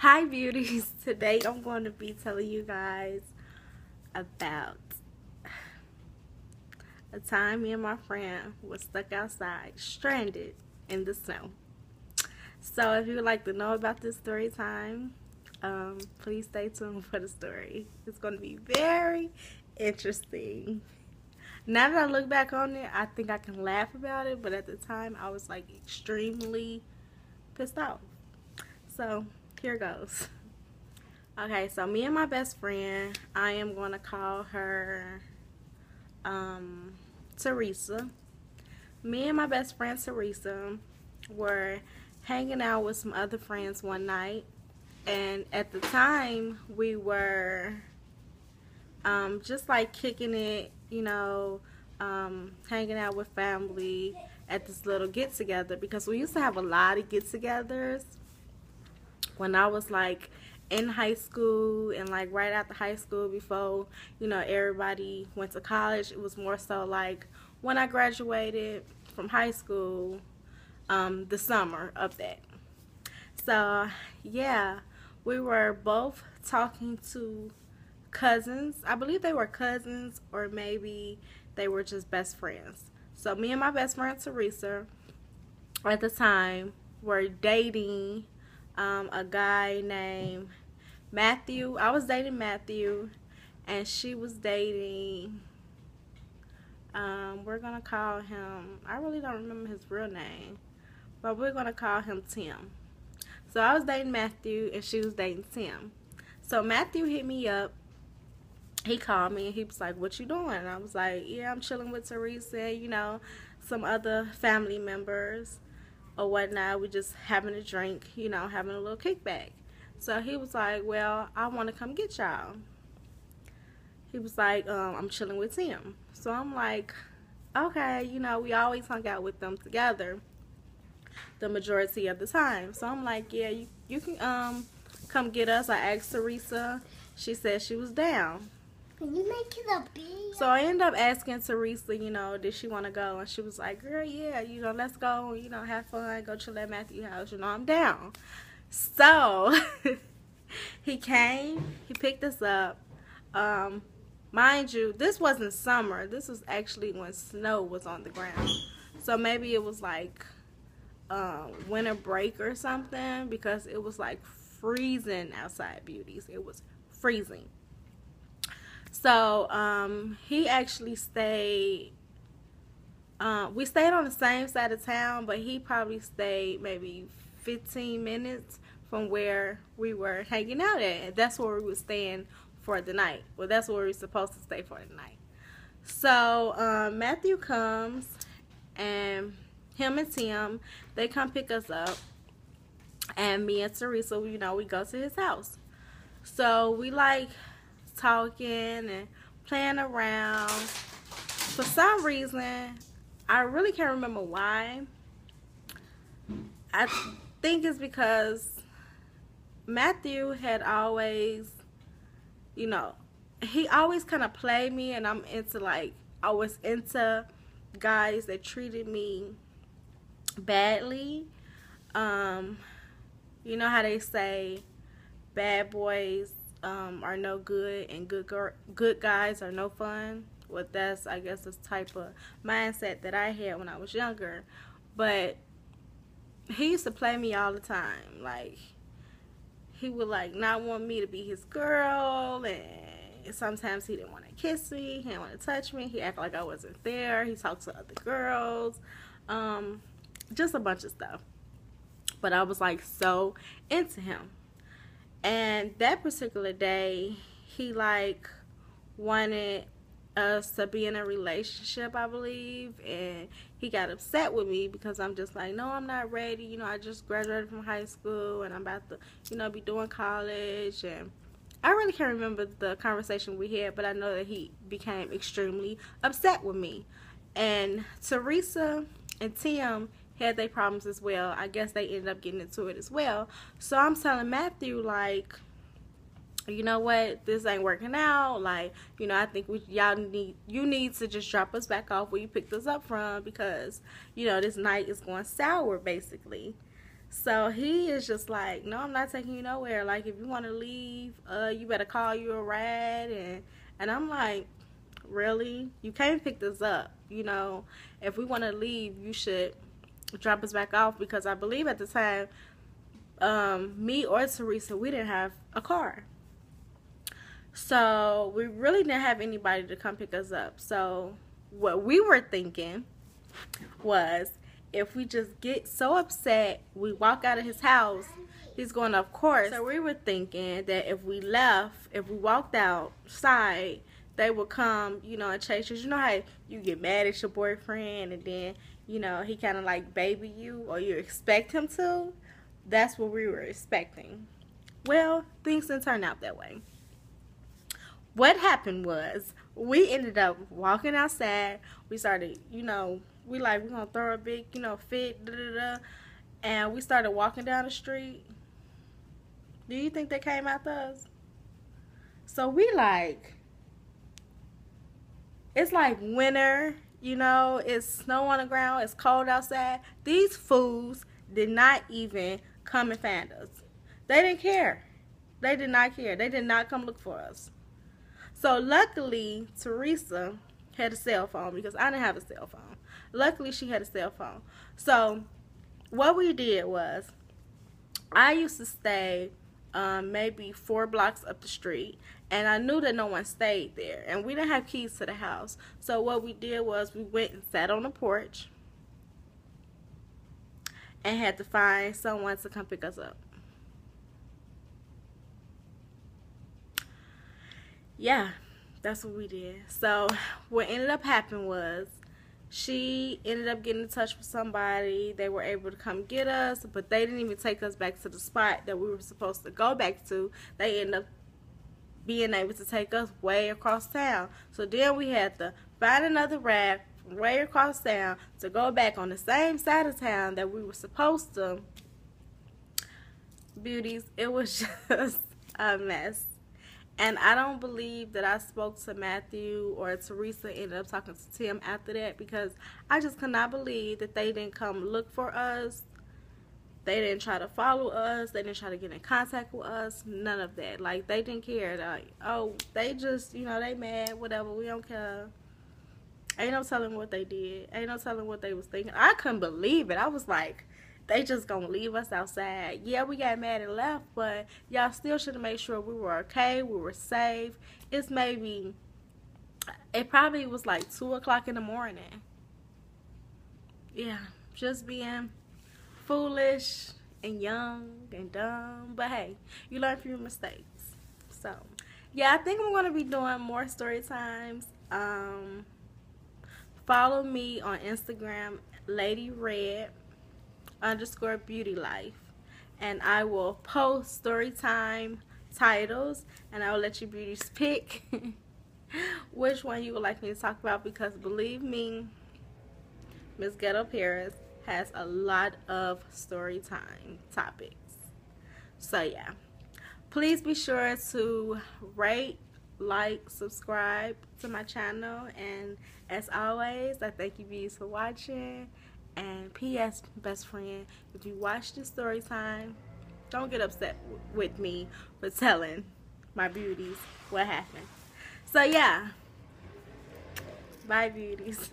Hi beauties, today I'm going to be telling you guys about a time me and my friend was stuck outside, stranded in the snow. So if you would like to know about this story time, please stay tuned for the story. It's going to be very interesting. Now that I look back on it, I think I can laugh about it, but at the time I was like extremely pissed off. So here goes. Okay, so me and my best friend, I am going to call her Teresa. Me and my best friend Teresa were hanging out with some other friends one night, and at the time we were just like kicking it, hanging out with family at this little get-together, because we used to have a lot of get-togethers when I was like in high school and like right after high school, before everybody went to college. It was more so like when I graduated from high school, the summer of that. So yeah, we were both talking to cousins. I believe they were cousins, or maybe they were just best friends. So me and my best friend Teresa at the time were dating a guy named Matthew. I was dating Matthew, and she was dating, we're going to call him, I really don't remember his real name, but we're going to call him Tim. So I was dating Matthew, and she was dating Tim. So Matthew hit me up. He called me, and he was like, "What you doing?" And I was like, "Yeah, I'm chilling with Teresa, some other family members or whatnot. We just having a drink, having a little kickback." So he was like, "Well, I want to come get y'all." He was like, "I'm chilling with Tim." So I'm like, "Okay, we always hung out with them together the majority of the time." So I'm like, "Yeah, you can come get us." I asked Teresa. She said she was down. Can you make it a big? So I ended up asking Teresa, did she want to go? And she was like, "Girl, yeah, let's go, have fun, go chill at Matthew's house, I'm down." So he came, he picked us up. Mind you, this wasn't summer. This was actually when snow was on the ground. So maybe it was like winter break or something, because it was like freezing outside, beauties. It was freezing. So he actually stayed, we stayed on the same side of town, but he probably stayed maybe 15 minutes from where we were hanging out at. And that's where we were staying for the night. Well, that's where we were supposed to stay for the night. So Matthew comes, and him and Tim, they come pick us up, and me and Teresa, we go to his house. So we like talking and playing around. For some reason, I really can't remember why. I think it's because Matthew had always, he always kind of played me, and I'm into I was into guys that treated me badly. You know how they say bad boys are no good, and good guys are no fun. Well, that's, I guess, this type of mindset that I had when I was younger. But he used to play me all the time. Like, he would not want me to be his girl, and sometimes he didn't want to kiss me, he didn't want to touch me, he acted like I wasn't there, he talked to other girls, just a bunch of stuff. But I was so into him. And that particular day, he wanted us to be in a relationship, I believe, and he got upset with me because I'm just like, "No, I'm not ready. I just graduated from high school, and I'm about to, be doing college." And I really can't remember the conversation we had, but I know that he became extremely upset with me. And Teresa and Tim had their problems as well. I guess they ended up getting into it as well. So I'm telling Matthew, "You know what, this ain't working out. I think you need to just drop us back off where you picked us up from, because this night is going sour, basically." So he is just like, no, I'm not taking you nowhere. Like, if you want to leave, you better call you a ride. And I'm like, really? You can't pick this up. You know, if we want to leave, you should drop us back off, because I believe at the time, me or Teresa, we didn't have a car. So we really didn't have anybody to come pick us up. So what we were thinking was, if we just get so upset, we walk out of his house, he's going to, of course. So we were thinking that if we left, if we walked outside, they would come, you know, and chase us. You know how you get mad at your boyfriend and then, you know, he kind of like baby you, or you expect him to? That's what we were expecting. Well, things didn't turn out that way. What happened was, we ended up walking outside. We started, you know, we're gonna throw a big, you know, fit, and we started walking down the street. Do you think they came after us? So we like, it's like winter, you know, it's snow on the ground, it's cold outside. These fools did not even come and find us. They didn't care. They did not care. They did not come look for us. So luckily, Teresa had a cell phone, because I didn't have a cell phone. Luckily, she had a cell phone. So what we did was, I used to stay maybe 4 blocks up the street, and I knew that no one stayed there, and we didn't have keys to the house. So what we did was, we went and sat on the porch and had to find someone to come pick us up. Yeah, that's what we did. So what ended up happening was, she ended up getting in touch with somebody. They were able to come get us, but they didn't even take us back to the spot that we were supposed to go back to. They ended up being able to take us way across town. So then we had to find another ride way across town to go back on the same side of town that we were supposed to. Beauties, it was just a mess. And I don't believe that I spoke to Matthew, or Teresa ended up talking to Tim after that, because I just could not believe that they didn't come look for us. They didn't try to follow us. They didn't try to get in contact with us. None of that. Like, they didn't care. Like, oh, they just, you know, they mad, whatever. We don't care. Ain't no telling what they did. Ain't no telling what they was thinking. I couldn't believe it. I was like, they just gonna leave us outside. Yeah, we got mad and left, but y'all still should have made sure we were okay, we were safe. It probably was like 2 o'clock in the morning. Yeah, just being foolish and young and dumb. But hey, you learn from your mistakes. So yeah, I think I'm gonna be doing more story times. Follow me on Instagram, LadyRed_beauty_life, and I will post story time titles, and I will let you beauties pick which one you would like me to talk about, because believe me, Miss Ghetto Paris has a lot of story time topics. So yeah, please be sure to rate, like, subscribe to my channel, and as always, I thank you beauties for watching. And P.S. best friend, if you watch this story time, don't get upset with me for telling my beauties what happened. So yeah, bye beauties.